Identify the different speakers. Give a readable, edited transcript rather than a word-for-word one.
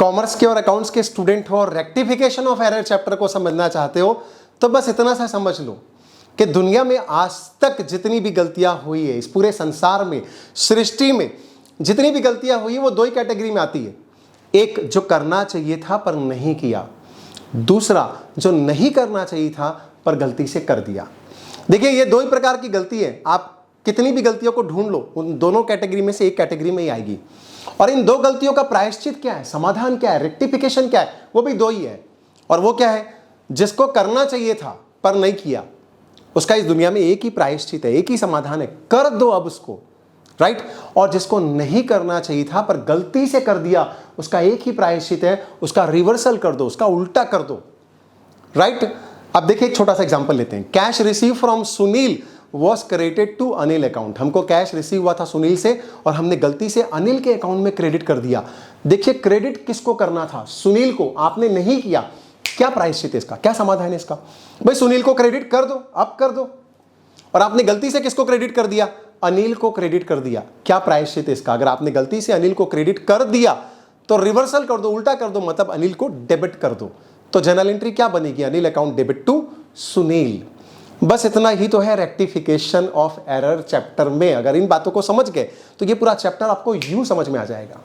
Speaker 1: Commerce के और accounts के स्टूडेंट हो और रेक्टिफिकेशन ऑफ एरर चैप्टर को समझना चाहते हो तो बस इतना सा समझ लो कि दुनिया में आज तक जितनी भी गलतियां हुई है, इस पूरे संसार में, सृष्टि में जितनी भी गलतियां हुई वो दो ही कैटेगरी में आती है। एक जो करना चाहिए था पर नहीं किया, दूसरा जो नहीं करना चाहिए था पर गलती से कर दिया। देखिए ये दो ही प्रकार की गलती है, आप कितनी भी गलतियों को ढूंढ लो उन दोनों कैटेगरी में से एक कैटेगरी में ही आएगी। और इन दो गलतियों का प्रायश्चित क्या है, समाधान क्या है, रेक्टिफिकेशन क्या है, वो भी दो ही है। और वो क्या है, जिसको करना चाहिए था पर नहीं किया उसका इस दुनिया में एक ही प्रायश्चित है, एक ही समाधान है, कर दो अब उसको, राइट। और जिसको नहीं करना चाहिए था पर गलती से कर दिया उसका एक ही प्रायश्चित है, उसका रिवर्सल कर दो, उसका उल्टा कर दो, राइट। अब देखिए एक छोटा सा एग्जांपल लेते हैं। Cash receive from Sunil was credited to Anil account. हमको कैश रिसीव हुआ था सुनील से और हमने गलती से अनिल के अकाउंट में क्रेडिट कर दिया। देखिए क्रेडिट किसको करना था, सुनील को, आपने नहीं किया। क्या प्रायश्चित है इसका, क्या समाधान है इसका? भाई सुनील को क्रेडिट कर दो, अब कर दो। और आपने गलती से किसको क्रेडिट कर दिया, अनिल को क्रेडिट कर दिया। क्या प्रायश्चित है इसका? अगर आपने गलती से अनिल को क्रेडिट कर दिया तो रिवर्सल कर दो, उल्टा कर दो, मतलब अनिल को डेबिट कर दो। तो जर्नल एंट्री क्या बनेगी, Anil account debit to Sunil. बस इतना ही तो है रेक्टिफिकेशन ऑफ एरर चैप्टर में। अगर इन बातों को समझ गए तो ये पूरा चैप्टर आपको यूं समझ में आ जाएगा।